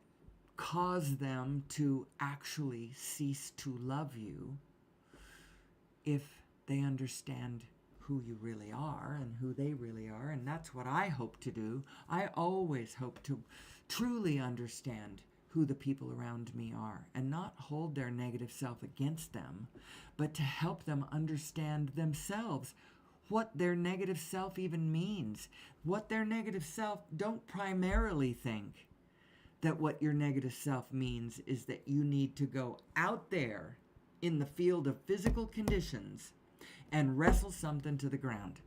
cause them to actually cease to love you if they understand who you really are and who they really are. And that's what I hope to do. I always hope to truly understand who the people around me are and not hold their negative self against them, but to help them understand themselves, what their negative self even means. What their negative self, don't primarily think that what your negative self means is that you need to go out there in the field of physical conditions and wrestle something to the ground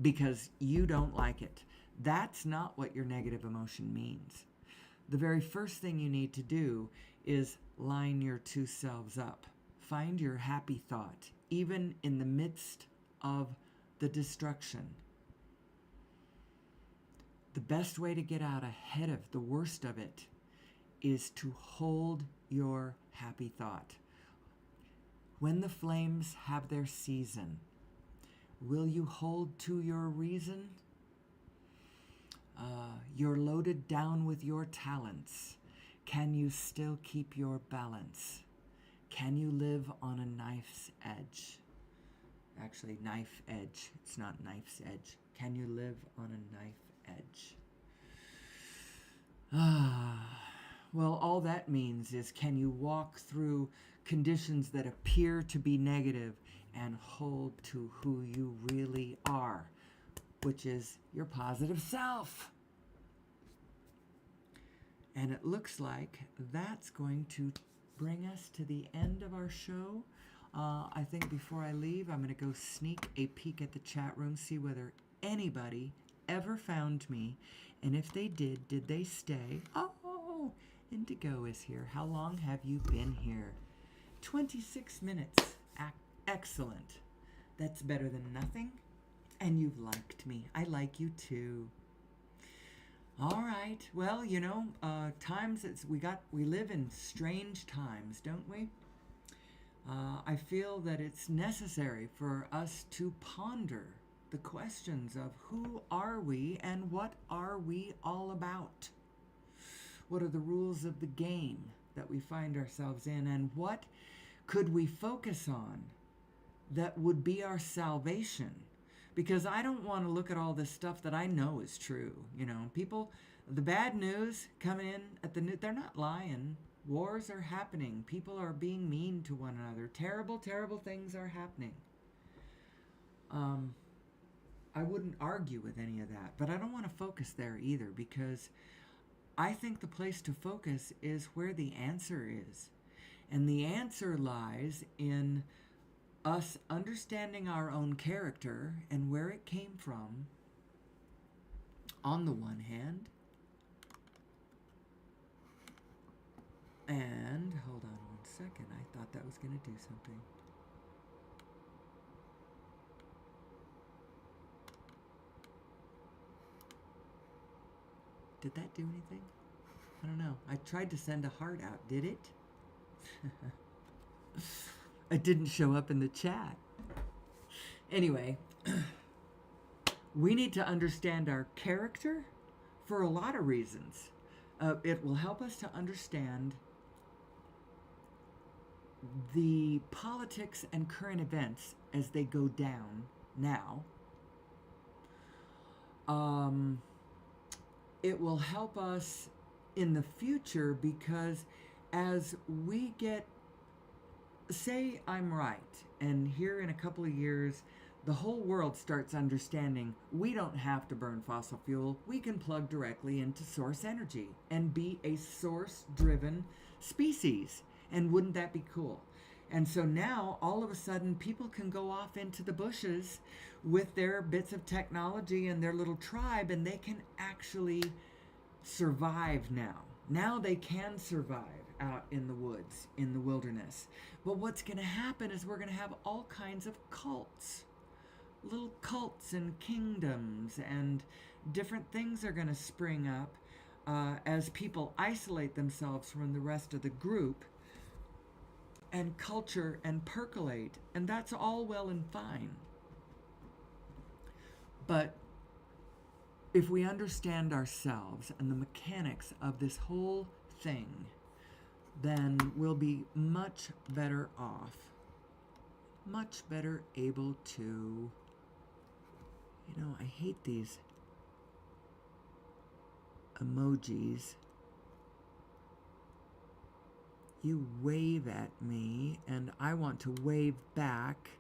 because you don't like it. That's not what your negative emotion means. The very first thing you need to do is line your two selves up. Find your happy thought, even in the midst of the destruction. The best way to get out ahead of the worst of it is to hold your happy thought. When the flames have their season, will you hold to your reason? You're loaded down with your talents. Can you still keep your balance? Can you live on a knife's edge? Actually, knife edge. It's not knife's edge. Can you live on a knife edge? Well, all that means is, can you walk through conditions that appear to be negative and hold to who you really are, which is your positive self? And it looks like that's going to bring us to the end of our show. I think before I leave, I'm going to go sneak a peek at the chat room, see whether anybody ever found me. And if they did they stay? Oh, Indigo is here. How long have you been here? 26 minutes. Excellent. That's better than nothing. And you've liked me. I like you too. All right. Well, times we live in strange times, don't we? I feel that it's necessary for us to ponder the questions of who are we and what are we all about? What are the rules of the game that we find ourselves in, and what could we focus on that would be our salvation? Because I don't want to look at all this stuff that I know is true. People, the bad news coming in at the news, they're not lying. Wars are happening. People are being mean to one another. Terrible, terrible things are happening. I wouldn't argue with any of that, but I don't want to focus there either, because I think the place to focus is where the answer is. And the answer lies in us understanding our own character and where it came from, on the one hand, and hold on one second, I thought that was going to do something. Did that do anything? I don't know. I tried to send a heart out. Did it? It didn't show up in the chat. Anyway, we need to understand our character for a lot of reasons. It will help us to understand the politics and current events as they go down now. It will help us in the future, because as we get, say I'm right, and here in a couple of years, the whole world starts understanding we don't have to burn fossil fuel. We can plug directly into source energy and be a source-driven species. And wouldn't that be cool? And so now, all of a sudden, people can go off into the bushes with their bits of technology and their little tribe, and they can actually survive now. Now they can survive out in the woods, in the wilderness. But what's going to happen is we're going to have all kinds of cults. Little cults and kingdoms, and different things are going to spring up as people isolate themselves from the rest of the group, and culture and percolate. And that's all well and fine. But if we understand ourselves and the mechanics of this whole thing, then we'll be much better off, much better able to, I hate these emojis. You wave at me and I want to wave back,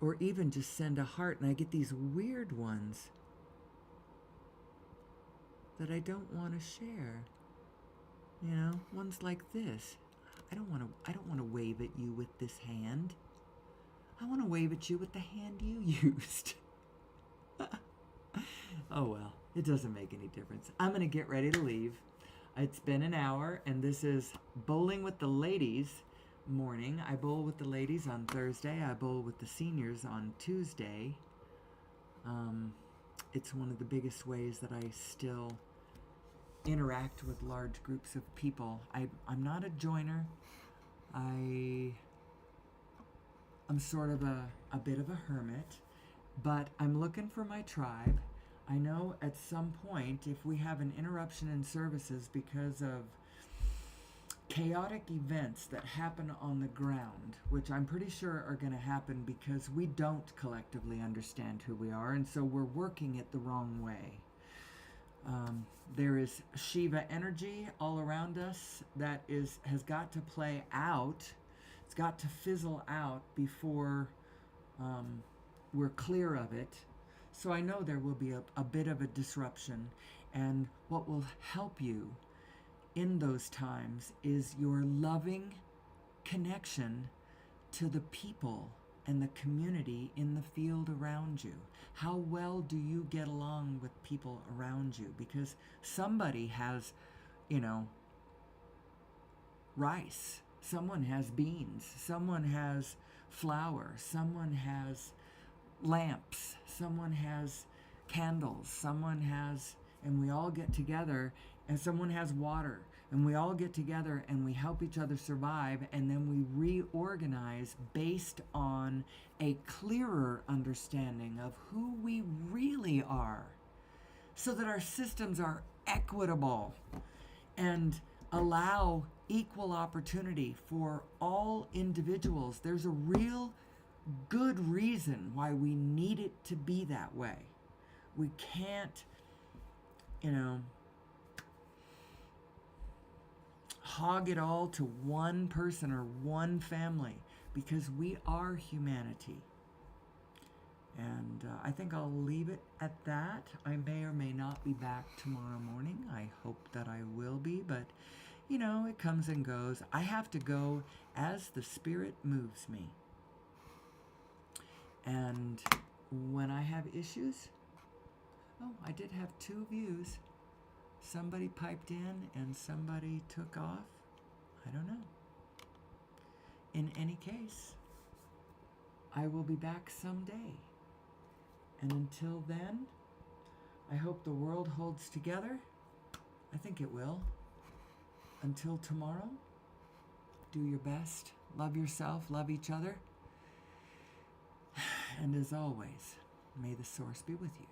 or even just send a heart, and I get these weird ones that I don't want to share. Ones like this. I don't want to wave at you with this hand. I want to wave at you with the hand you used. Oh well, it doesn't make any difference. I'm going to get ready to leave. It's been an hour, and this is Bowling with the Ladies morning. I bowl with the ladies on Thursday. I bowl with the seniors on Tuesday. It's one of the biggest ways that I still interact with large groups of people. I'm not a joiner. I'm sort of a bit of a hermit, but I'm looking for my tribe. I know at some point, if we have an interruption in services because of chaotic events that happen on the ground, which I'm pretty sure are going to happen because we don't collectively understand who we are, and so we're working it the wrong way. There is Shiva energy all around us that has got to play out. It's got to fizzle out before we're clear of it. So I know there will be a bit of a disruption, and what will help you in those times is your loving connection to the people and the community in the field around you. How well do you get along with people around you? Because somebody has, rice, someone has beans, someone has flour, someone has lamps, someone has candles, someone has, and we all get together, and someone has water, and we all get together and we help each other survive, and then we reorganize based on a clearer understanding of who we really are, so that our systems are equitable and allow equal opportunity for all individuals. There's a real good reason why we need it to be that way. We can't, hog it all to one person or one family, because we are humanity. And I think I'll leave it at that. I may or may not be back tomorrow morning. I hope that I will be, but it comes and goes. I have to go as the Spirit moves me. And when I have issues, I did have 2 views. Somebody piped in and somebody took off. I don't know. In any case, I will be back someday. And until then, I hope the world holds together. I think it will. Until tomorrow, do your best. Love yourself, love each other. And as always, may the source be with you.